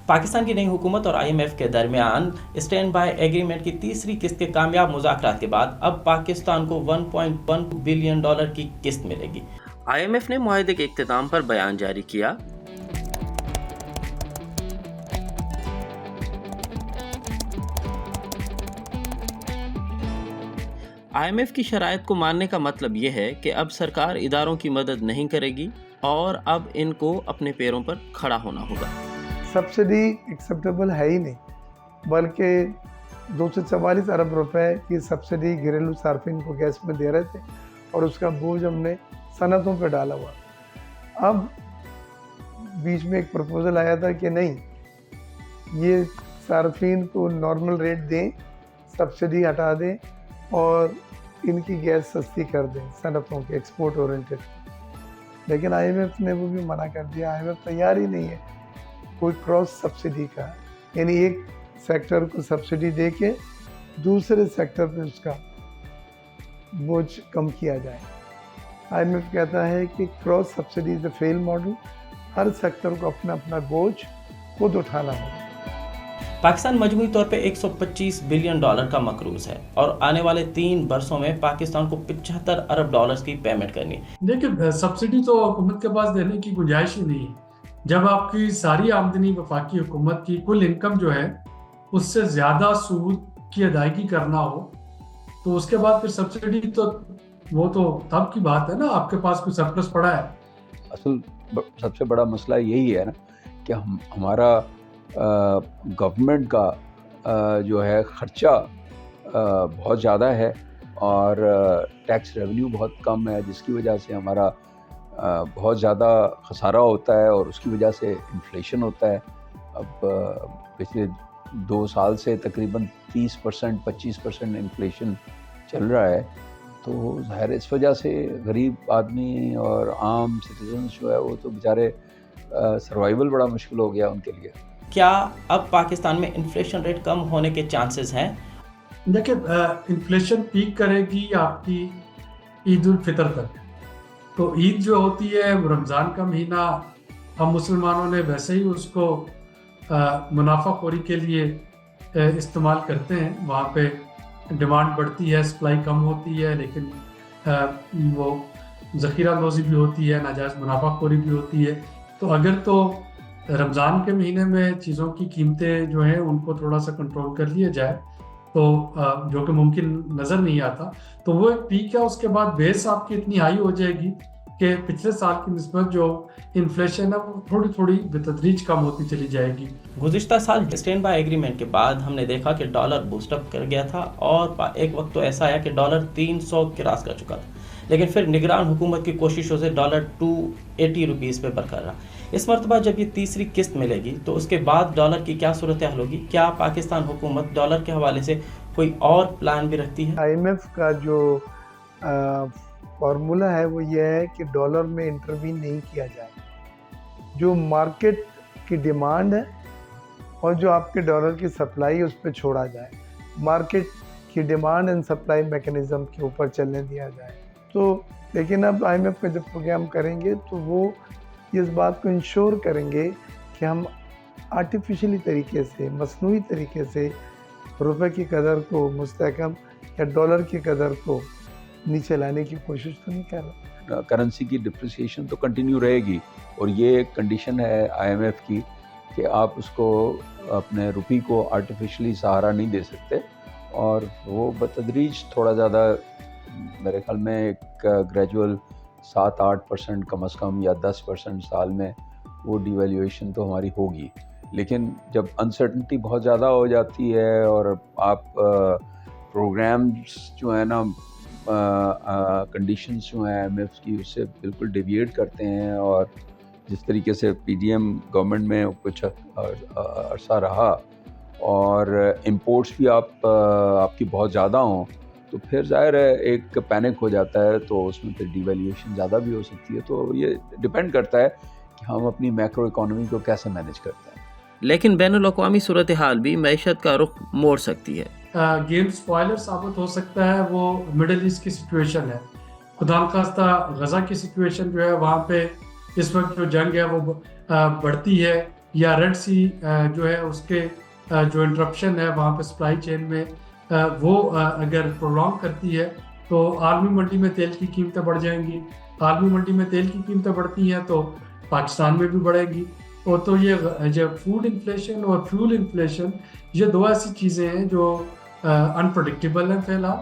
पाकिस्तान की नई हुकूमत और IMF के दरमियान स्टैंड बाय एग्रीमेंट की तीसरी किस्त के कामयाब मुज़ाकरात के बाद अब पाकिस्तान को $1.1 बिलियन की किस्त मिलेगी। IMF ने मुआहदे के इख्तिताम पर बयान जारी किया। IMF की शराइत को मानने का मतलब ये है कि अब सरकार इदारों की मदद नहीं करेगी और अब इनको अपने पैरों पर खड़ा होना होगा। सब्सिडी एक्सेप्टेबल है ही नहीं, बल्कि 244 अरब रुपए की सब्सिडी घरेलू सार्फिन को गैस में दे रहे थे और उसका बोझ हमने सनतों पर डाला हुआ। अब बीच में एक प्रपोजल आया था कि नहीं, ये सार्फिन को नॉर्मल रेट दें, सब्सिडी हटा दें और इनकी गैस सस्ती कर दें सनतों के एक्सपोर्ट ओरिएंटेड। लेकिन IMF ने वो भी मना कर दिया। IMF तैयार ही नहीं है कोई क्रॉस सब्सिडी का, यानी एक सेक्टर को सब्सिडी दे के दूसरे सेक्टर पे उसका बोझ कम किया जाए। IMF कहता है कि cross subsidy is a fail model, her sector को अपना अपना बोझ खुद उठाना होगा। पाकिस्तान मजमूई तौर पे $125 बिलियन का मकरूज है और आने वाले 3 बरसों में पाकिस्तान को $75 अरब की पेमेंट करनी है। देखिए, सब्सिडी तो हुकूमत के पास देने की गुंजाइश ही नहीं है। जब आपकी सारी आमदनी वफाकी हुकूमत की कुल इनकम जो है उससे ज़्यादा सूद की अदायगी करना हो तो उसके बाद फिर सब्सिडी तो वो तो तब की बात है ना, आपके पास कोई सरप्लस पड़ा है। असल सबसे बड़ा मसला यही है ना कि हमारा गवर्नमेंट का जो है ख़र्चा बहुत ज़्यादा है और टैक्स रेवेन्यू बहुत कम है, जिसकी वजह से हमारा बहुत ज़्यादा खसारा होता है और उसकी वजह से इन्फ्लेशन होता है। अब पिछले 2 साल से तकरीबन 30% 25% इन्फ्लेशन चल रहा है, तो ज़ाहिर इस वजह से गरीब आदमी और आम सिटीजन्स जो है वो तो बेचारे सर्वाइवल बड़ा मुश्किल हो गया उनके लिए। क्या अब पाकिस्तान में इन्फ्लेशन रेट कम होने के चांसेस हैं? देखिए, इन्फ्लेशन पीक करेगी आपकी ईद उल फितर तक। तो ईद जो होती है, रमज़ान का महीना, हम मुसलमानों ने वैसे ही उसको मुनाफाखोरी के लिए इस्तेमाल करते हैं। वहाँ पे डिमांड बढ़ती है, सप्लाई कम होती है, लेकिन वो ज़ख़ीरा नौज़ी भी होती है, नाजायज़ मुनाफाखोरी भी होती है। तो अगर तो रमज़ान के महीने में चीज़ों की कीमतें जो हैं उनको थोड़ा सा कंट्रोल कर लिया जाए तो जो कि मुमकिन नज़र नहीं आता, तो वो एक पीक है। उसके बाद बेस आपकी इतनी हाई हो जाएगी कि पिछले साल की निस्बत जो इन्फ्लेशन है वो थोड़ी थोड़ी बेतदरीज कम होती चली जाएगी। गुज़िश्ता साल स्टैंड बाय एग्रीमेंट के बाद हमने देखा कि डॉलर बूस्टअप कर गया था और एक वक्त तो ऐसा आया कि डॉलर 300 क्रॉस कर चुका था, लेकिन फिर निगरान हुकूमत की कोशिशों से डॉलर 280 रुपीज़ पे बरकरार रहा। इस मरतबा जब ये तीसरी किस्त मिलेगी तो उसके बाद डॉलर की क्या सूरत हाल होगी? क्या पाकिस्तान हुकूमत डॉलर के हवाले से कोई और प्लान भी रखती है? IMF का जो फार्मूला है वो ये है कि डॉलर में इंटरवीन नहीं किया जाए। जो मार्केट की डिमांड है और जो आपके डॉलर की सप्लाई है उस पर छोड़ा जाए, मार्केट की डिमांड एंड सप्लाई मैकेनिज़्म के ऊपर चलने दिया जाए। तो लेकिन अब IMF का जब प्रोग्राम करेंगे तो वो इस बात को इंश्योर करेंगे कि हम आर्टिफिशियली तरीके से, मसनूई तरीके से रुपए की कदर को मुस्तहकम या डॉलर की कदर को नीचे लाने की कोशिश तो नहीं कर रहे। करेंसी की डिप्रिसिएशन तो कंटिन्यू रहेगी और ये एक कंडीशन है IMF की कि आप उसको अपने रुपये को आर्टिफिशियली सहारा नहीं दे सकते और वो बतदरीज थोड़ा ज़्यादा, मेरे ख्याल में एक ग्रेजुअल 7-8% कम अज़ कम या 10% साल में वो डिवैल्यूएशन तो हमारी होगी। लेकिन जब अनसर्टनिटी बहुत ज़्यादा हो जाती है और आप प्रोग्राम्स जो है ना, कंडीशंस जो हैं IMF की उससे बिल्कुल डेविएट करते हैं और जिस तरीके से PDM गवर्नमेंट में कुछ अरसा रहा और इंपोर्ट्स भी आपकी बहुत ज़्यादा हों तो फिर ज़ाहिर है एक पैनिक हो जाता है, तो उसमें फिर डिवैल्यूएशन ज़्यादा भी हो सकती है। तो ये डिपेंड करता है कि हम अपनी मैक्रो इकोनॉमी को कैसे मैनेज करते हैं। लेकिन बैनुल-अक़वामी सूरत हाल भी मईशत का रुख मोड़ सकती है। गेम स्पॉइलर साबित हो सकता है वो मिडल ईस्ट की सिचुएशन है। खुदा खास्ता गज़ा की सिचुएशन जो है वहाँ पे इस वक्त जो जंग है वो बढ़ती है یا ریڈ سی جو ہے اس کے جو انٹرپشن ہے وہاں پہ سپلائی چین میں وہ اگر پرولونگ کرتی ہے تو عالمی منڈی میں تیل کی قیمتیں بڑھ جائیں گی. عالمی منڈی میں تیل کی قیمتیں بڑھتی ہیں تو پاکستان میں بھی بڑھے گی. اور تو یہ فوڈ انفلیشن اور فیول انفلیشن یہ دو ایسی چیزیں ہیں جو انپرڈکٹیبل ہیں فی الحال,